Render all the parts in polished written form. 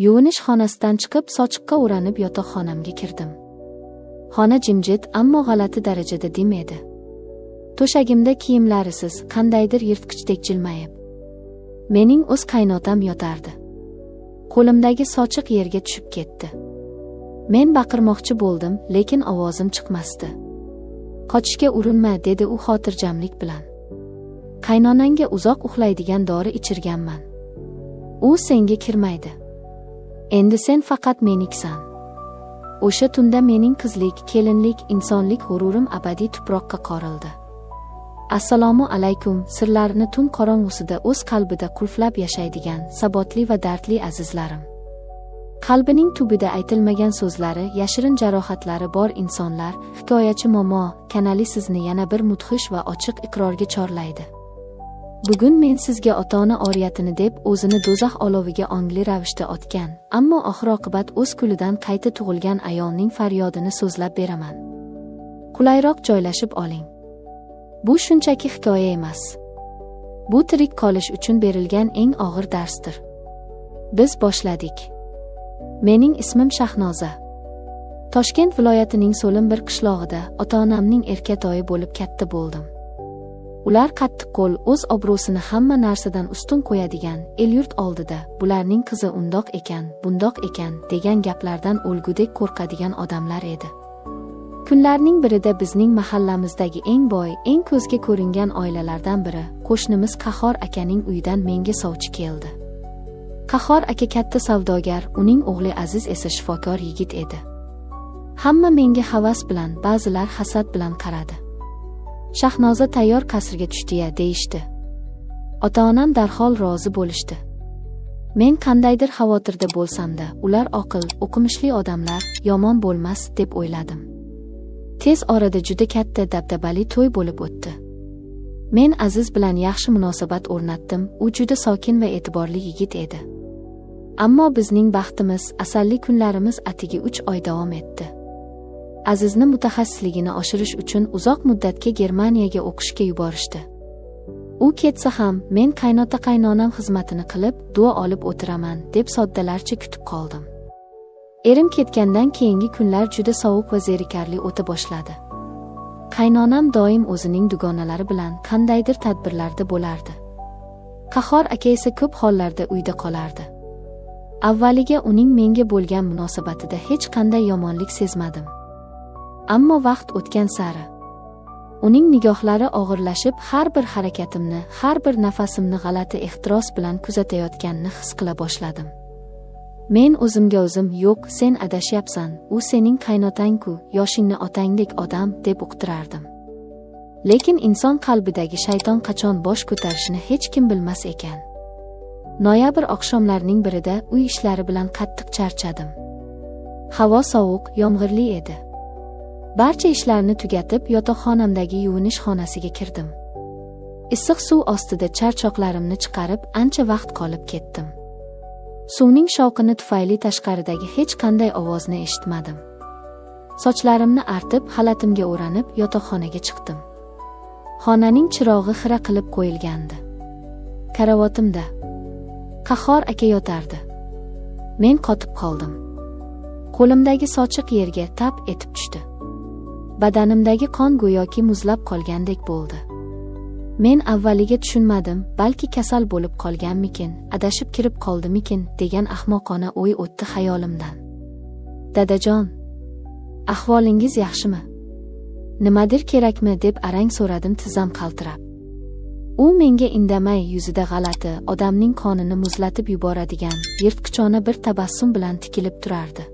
Yuvinish xonasidan chiqib sochiqqa o'ranib yotoqxonamga kirdim. Xona jimjit, ammo g'alati darajada dim edi. To'shagimda kiyimlarisiz, qandaydir yirtqichdek jilmayib, mening o'z qaynotam yotardi. Qo'limdagi sochiq yerga tushib ketdi. Men baqirmoqchi bo'ldim, lekin ovozim chiqmasdi. Qochishga urinma, dedi u xotirjamlik bilan. Qaynonangga uzoq uxlaydigan dori ichirganman. U senga kirmaydi. Endi sen faqat meniksan. O'sha tunda mening qizlik, kelinlik, insonlik g'ururim abadiy tuproqqa qorildi. Assalomu alaykum, sirlarini tun qorong'usida o'z qalbida qulflab yashaydigan sabotli va dardli azizlarim. Qalbining tubida aytilmagan so'zlari, yashirin jarohatlari bor insonlar, hikoyachi Momo kanali sizni yana bir mudhish va ochiq iqrorga chorlaydi. Bugun men sizga ota-ona oriyatini deb o'zini do'zax oloviga ongli ravishda otgan, ammo oxir-oqibat o'z kulidan qayta tug'ilgan ayolning faryodini so'zlab beraman. Qulayroq joylashib oling. Bu shunchaki hikoya emas. Bu tirik qolish uchun berilgan eng og'ir darsdir. Biz boshladik. Mening ismim Shahnoza. Toshkent viloyatining So'lim bir qishlog'ida ota-onamning erkatoyi bo'lib katta bo'ldim. Ular qattiqqo'l, o'z obro'sini hamma narsadan ustun qo'yadigan, el-yurt oldida bularning qizi undoq ekan, bundoq ekan degan gaplardan o'lgudek qo'rqadigan odamlar edi. Kunlarning birida bizning mahallamizdagi eng boy, eng ko'zga ko'ringan oilalardan biri, qo'shnimiz Qahhor akaning uyidan menga sovchi keldi. Qahhor aka katta savdogar, uning o'g'li Aziz esa shifokor yigit edi. Hamma menga havas bilan, ba'zilar hasad bilan qaradi. Shahnoza tayyor qasrga tushdi-ya, deyishdi. Ota-onam darhol rozi bo'lishdi. Men qandaydir xavotirda bo'lsam-da, ular oqil, o'qimishli odamlar, yomon bo'lmas deb o'yladim. Tez orada juda katta dabdabali to'y bo'lib o'tdi. Men Aziz bilan yaxshi munosabat o'rnatdim, u juda sokin va e'tiborli yigit edi. Ammo bizning baxtimiz, asalli kunlarimiz atigi 3 oy davom etdi. Azizni mutaxassisligini oshirish uchun uzoq muddatga Germaniyaga o'qishga yuborishdi. U ketsa ham, men qaynota-qaynonam xizmatini qilib, duo olib o'tiraman, deb soddalarcha kutib qoldim. Erim ketgandan keyingi kunlar juda sovuq va zerikarli o'ta boshladi. Qaynonam doim o'zining dugonalari bilan qandaydir tadbirlarda bo'lardi. Qahhor aka esa ko'p hollarda uyda qolardi. Avvaliga uning menga bo'lgan munosabatida hech qanday yomonlik sezmadim. Ammo vaqt o'tgan sari uning nigohlari og'irlashib, har bir harakatimni, har bir nafasimni g'alati ehtiros bilan kuzatayotganini his qila boshladim. Men o'zimga o'zim, yo'q, sen adashyapsan, u sening qaynotang-ku, yoshingni otangdek odam deb uqtirardim. Lekin inson qalbidagi shayton qachon bosh ko'tarishini hech kim bilmas ekan. Noyabr oqshomlarining birida uy ishlari bilan qattiq charchadim. Havo sovuq, yomg'irli edi. Barcha ishlarni tugatib, yotoqxonamdagi yuvinish xonasiga kirdim. Issiq suv ostida charchoqlarimni chiqarib, ancha vaqt qolib ketdim. Suvning shovqini tufayli tashqaridagi hech qanday ovozni eshitmadim. Sochlarimni artib, xalatimga o'ranib, yotoqxonaga chiqdim. Xonaning chirog'i xira qilib qo'yilgandi. Karavotimda Qahhor aka yotardi. Men qotib qoldim. Qo'limdagi sochiq yerga tap etib tushdi. Badanimdagi qon go'yoki muzlab qolgandek bo'ldi. Men avvaliga tushunmadim, balki kasal bo'lib qolganmikin, adashib kirib qoldimikin degan ahmoqona o'y o'tdi xayolimdan. Dadajon, ahvolingiz yaxshimi? Nimadir kerakmi deb arang so'radim tizzam qaltirab. U menga indamay, yuzida g'alati, odamning qonini muzlatib yuboradigan, yirtqichona bir tabassum bilan tikilib turardi.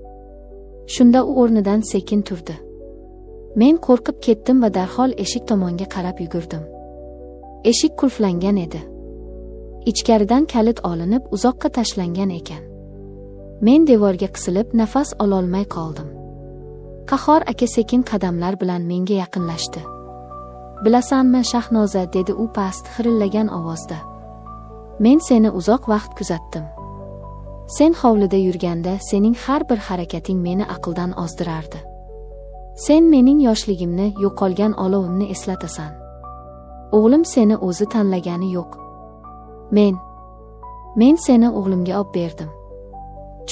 Shunda u o'rnidan sekin turdi. Men qo'rqib ketdim va darhol eshik tomonga qarab yugurdim. Eshik qulflangan edi. Ichkaridan kalit olinib, uzoqqa tashlangan ekan. Men devorga qisilib, nafas ololmay qoldim. Qahhor aka sekin qadamlar bilan menga yaqinlashdi. Bilasanmi, Shahnoza, dedi u past, xirillagan ovozda. Men seni uzoq vaqt kuzatdim. Sen hovlida yurganda sening har bir harakating meni aqldan ozdirardi. Sen mening yoshligimni, yo'qolgan olovimni eslatasan. O'g'lim seni o'zi tanlagani yo'q. Men seni o'g'limga olib berdim.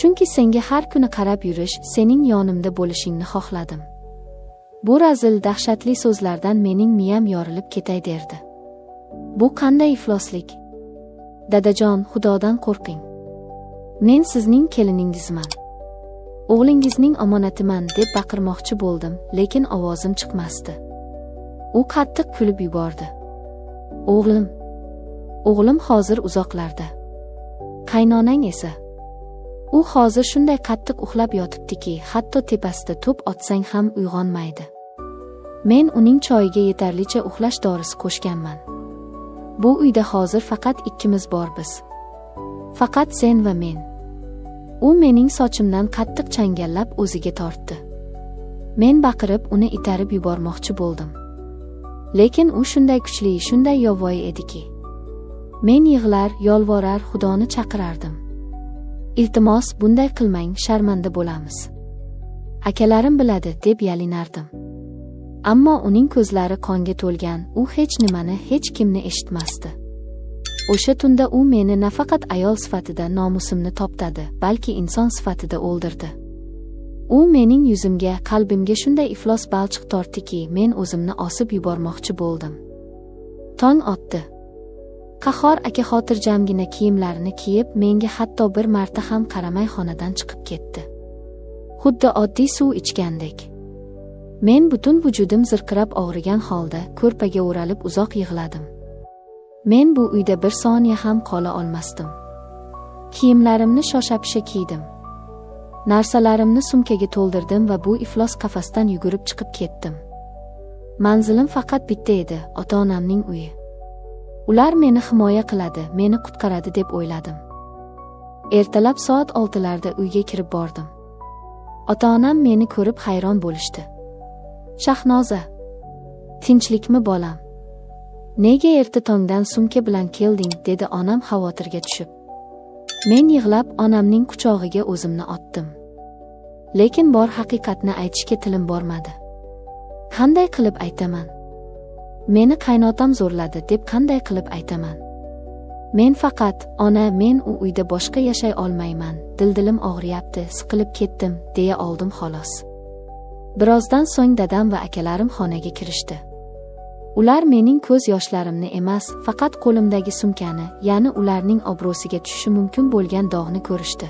Chunki senga har kuni qarab yurish, sening yonimda bo'lishingni xohladim. Bu razil, dahshatli so'zlardan mening miyam yorilib ketay derdi. Bu qanday ifloslik? Dadajon, Xudodan qo'rqing. Men sizning keliningizman. O'g'lingizning omonatiman deb baqirmoqchi bo'ldim, lekin ovozim chiqmasdi. U qattiq kulib yubordi. O'g'lim hozir uzoqlarda. Qaynonang esa u hozir shunday qattiq uxlab yotibdiki, hatto tepasida to'p otsang ham uyg'onmaydi. Men uning choyiga yetarlicha uxlash dorisi qo'shganman. Bu uyda hozir faqat ikkimiz bormiz. Faqat sen va men. U mening sochimdan qattiq changallab o'ziga tortdi. Men baqirib uni itarib yubormoqchi bo'ldim. Lekin u shunday kuchli, shunday yovvoyi ediki, men yig'lar, yolvorar, Xudoni chaqirardim. Iltimos, bunday qilmang, sharmanda bo'lamiz. Akalarim biladi deb yalinardim. Ammo uning ko'zlari qonga to'lgan, u hech nimani, hech kimni eshitmasdi. O'sha tunda u meni nafaqat ayol sifatida nomusimni toptadi, balki inson sifatida o'ldirdi. U mening yuzimga, qalbimga shunday iflos balchiq tortdiki, men o'zimni osib yubormoqchi bo'ldim. Tong otdi. Qahhor aka xotirjamgina kiyimlarini kiyib, menga hatto bir marta ham qaramay xonadan chiqib ketdi. Xuddi oddiy suv ichgandek. Men butun vujudim zirqirab og'rigan holda ko'rpaga o'ralib uzoq yig'ladim. Men bu uyda bir soniya ham qola olmasdim. Kiyimlarimni shosha-pisha kiydim. Narsalarimni sumkaga to'ldirdim va bu iflos qafasdan yugurib chiqib ketdim. Manzilim faqat bitta edi, ota-onamning uyi. Ular meni himoya qiladi, meni qutqaradi deb o'yladim. Ertalab soat 6larda uyga kirib bordim. Ota-onam meni ko'rib hayron bo'lishdi. Shahnoza, tinchlikmi bolam? Nega erta tongdan sumka bilan kelding, dedi onam xavotirga tushib. Men yig'lab onamning quchog'iga o'zimni otdim. Lekin bor haqiqatni aytishga tilim bormadi. Qanday qilib aytaman? Meni qaynotam zo'rladi deb qanday qilib aytaman? Men faqat, ona, men u uyda boshqa yashay olmayman, dildilim og'riyapti, siqilib ketdim, deya oldim xolos. Birozdan so'ng dadam va akalarim xonaga kirishdi. Ular mening ko'z yoshlarimni emas, faqat qo'limdagi sumkani, ya'ni ularning obro'siga tushishi mumkin bo'lgan dog'ni ko'rishdi.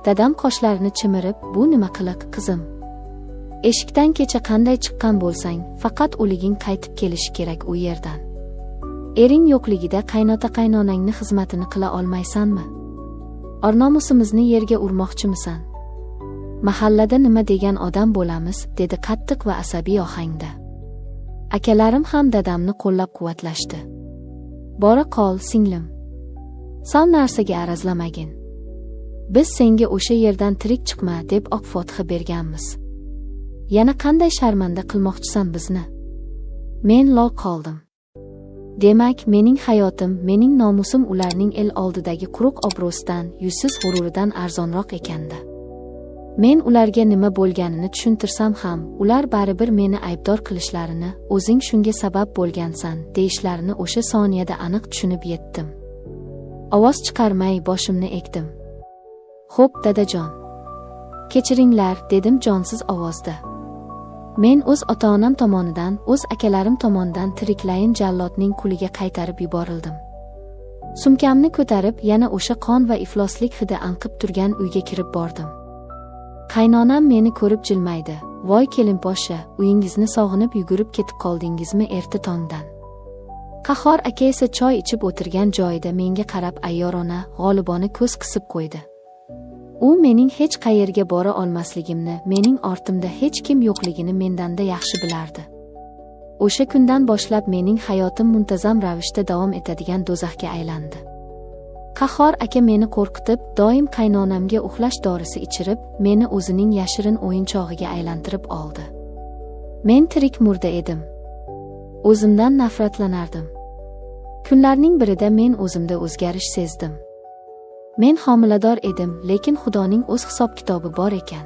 Dadam qoshlarini chimirib, bu nima qiliq, qizim? Eshikdan kecha qanday chiqqan bo'lsang, faqat o'liging qaytib kelishi kerak u yerdan. Ering yo'qligida qaynota-qaynonangni xizmatini qila olmaysanmi? Ornomusimizni yerga urmoqchimisan? Mahallada nima degan odam bo'lamiz, dedi qattiq va asabiy ohangda. Akalarim ham dadamni qo'llab-quvvatlashdi. Bora qol, singlim. Sal narsaga arazlamagin. Biz senga o'sha yerdan tirik chiqma deb oq fotiha berganmiz. Yana qanday sharmanda qilmoqchisan bizni? Men lol qoldim. Demak, mening hayotim, mening nomusim ularning el oldidagi quruq obro'sidan, yuzsiz g'ururidan arzonroq ekanda. Men ularga nima bo'lganini tushuntirsam ham, ular baribir meni aybdor qilishlarini, o'zing shunga sabab bo'lgansan, deyishlarini o'sha soniyada aniq tushunib yetdim. Ovoz chiqarmay boshimni egdim. Xo'p, dadajon. Kechiringlar, dedim jonsiz ovozda. Men o'z ota-onam tomonidan, o'z akalarim tomonidan tiriklayin jallodning quliga qaytarib yuborildim. Sumkamni ko'tarib, yana o'sha qon va ifloslik hidi anqib turgan uyga kirib bordim. Qaynonam meni ko'rib jilmaydi. Voy kelinposhsha, uyingizni sog'inib yugurib ketib qoldingizmi erta tongdan? Qahhor aka esa choy ichib o'tirgan joyida menga qarab ayyorona, g'olibona ko'z qisib qo'ydi. U mening hech qayerga bora olmasligimni, mening ortimda hech kim yo'qligini mendanda yaxshi bilardi. O'sha kundan boshlab mening hayotim muntazam ravishda davom etadigan do'zaxga aylandi. Qahhor aka meni qo'rqitib, doim qaynonamga uxlash dorisi ichirib, meni o'zining yashirin o'yinchog'iga aylantirib oldi. Men tirik murda edim. O'zimdan nafratlanardim. Kunlarning birida men o'zimda o'zgarish sezdim. Men homilador edim, lekin Xudoning o'z hisob-kitobi bor ekan.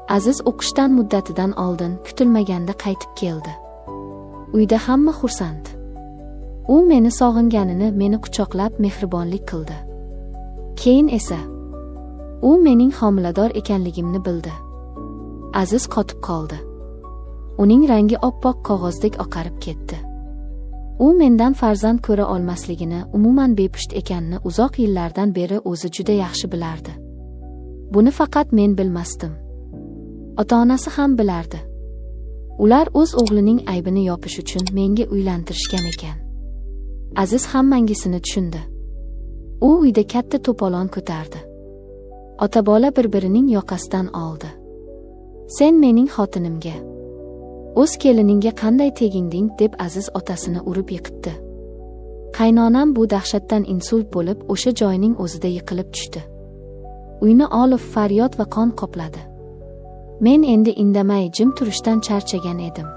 Aziz o'qishdan muddatidan oldin kutilmaganda qaytib keldi. Uyda hamma xursand. U meni sog'inganini, meni quchoqlab mehribonlik qildi. Keyin esa U mening homilador ekanligimni bildi. Aziz qotib qoldi. Uning rangi oppoq qog'ozdek oqarib ketdi. U mendan farzand ko'ra olmasligini, umuman bepusht ekanini uzoq yillardan beri o'zi juda yaxshi bilardi. Buni faqat men bilmasdim. Ota-onasi ham bilardi. Ular o'z o'g'lining aybini yopish uchun menga uylantirishgan ekan. Aziz hammangisini tushundi. U uyda katta to'polon ko'tardi. Ota-bola bir-birining yoqasidan oldi. Sen mening xotinimga, o'z keliningga qanday teginding deb Aziz otasini urib yiqitdi. Qaynonam bu dahshatdan insult bo'lib o'sha joyning o'zida yiqilib tushdi. Uyni olib faryod va qon qopladi. Men endi indamay jim turishdan charchagan edim.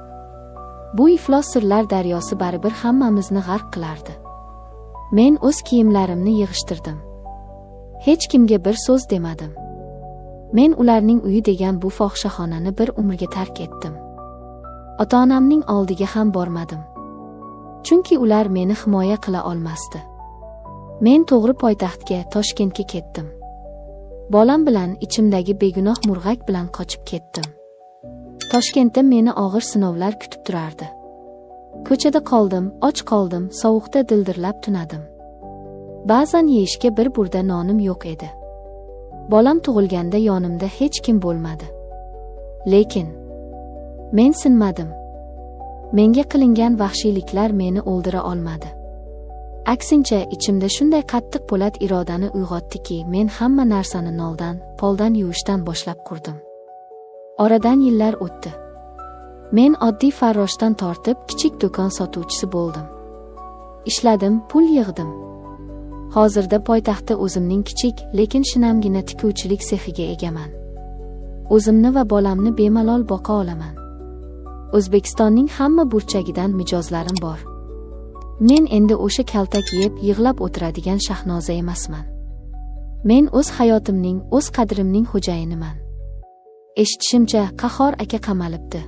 Bu iflos sirlar daryosi baribir hammamizni g'arq qilardi. Men o'z kiyimlarimni yig'ishtirdim. Hech kimga bir so'z demadim. Men ularning uyi degan bu fohishaxonani bir umrga tark etdim. Ota-onamning oldiga ham bormadim. Chunki ular meni himoya qila olmasdi. Men to'g'ri poytaxtga, Toshkentga ketdim. Bolam bilan ichimdagi begunoh murg'ak bilan qochib ketdim. Toshkentda meni og'ir sinovlar kutib turardi. Ko'chada qoldim, och qoldim, sovuqda dildirlab tunadim. Ba'zan yeyishga bir burda nonim yo'q edi. Bolam tug'ilganda yonimda hech kim bo'lmadi. Lekin men sinmadim. Menga qilingan vahshiyliklar meni o'ldira olmadi. Aksincha, ichimda shunday qattiq po'lat irodani uyg'otdiki, men hamma narsani noldan, poldan yuvishdan boshlab qurdim. Oradan yillar o'tdi. Men oddiy farroshdan tortib kichik do'kon sotuvchisi bo'ldim. Ishladim, pul yig'dim. Hozirda poytaxtda o'zimning kichik, lekin shinamgina tikuvchilik sexiga egaman. O'zimni va bolamni bemalol boqa olaman. O'zbekistonning hamma burchagidan mijozlarim bor. Men endi o'sha kaltak yeb yig'lab o'tiradigan Shahnoza emasman. Men o'z hayotimning, o'z qadrimning xo'jayiniman. Eshitishimcha, Qahhor aka qamalibdi.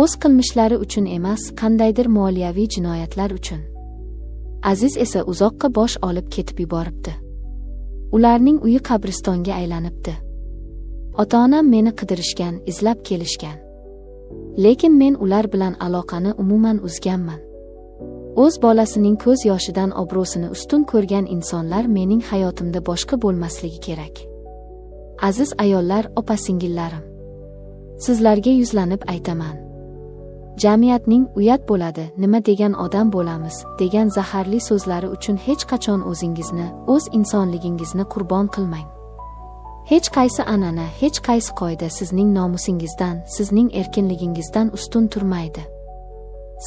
O'z qilmishlari uchun emas, qandaydir moliyaviy jinoyatlar uchun. Aziz esa uzoqqa bosh olib ketib yuboribdi. Ularning uyi qabristonga aylanibdi. Ota-onam meni qidirishgan, izlab kelishgan. Lekin men ular bilan aloqani umuman uzganman. O'z bolasining ko'z yoshidan obro'sini ustun ko'rgan insonlar mening hayotimda boshqa bo'lmasligi kerak. Aziz ayollar, opa-singillarim, sizlarga yuzlanib aytaman. Jamiyatning uyat bo'ladi, nima degan odam bo'lamiz, degan zaharli so'zlari uchun hech qachon o'zingizni, o'z insonligingizni qurbon qilmang. Hech qaysi an'ana, hech qaysi qoida sizning nomusingizdan, sizning erkinligingizdan ustun turmaydi.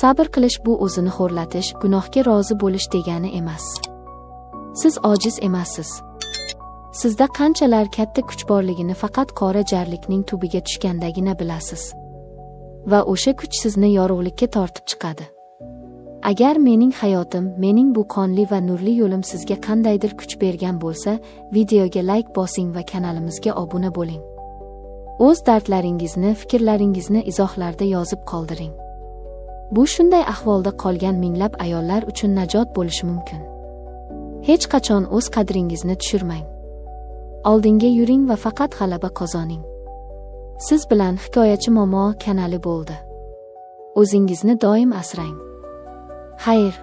Sabr qilish bu o'zini xo'rlatish, gunohga rozi bo'lish degani emas. Siz ojiz emassiz. Sizda qanchalar katta kuch borligini faqat qora jarlikning tubiga tushgandagina bilasiz. Va o'sha kuch sizni yorug'likka tortib chiqadi. Agar mening hayotim, mening bu qonli va nurli yo'lim sizga qandaydir kuch bergan bo'lsa, videoga like bosing va kanalimizga obuna bo'ling. O'z dardlaringizni, fikrlaringizni izohlarda yozib qoldiring. Bu shunday ahvolda qolgan minglab ayollar uchun najot bo'lishi mumkin. Hech qachon o'z qadringizni tushirmang. Oldinga yuring va faqat g'alaba qozoning. Siz bilan Hikoyachi Momo kanali bo'ldi. O'zingizni doim asrang. Xayr.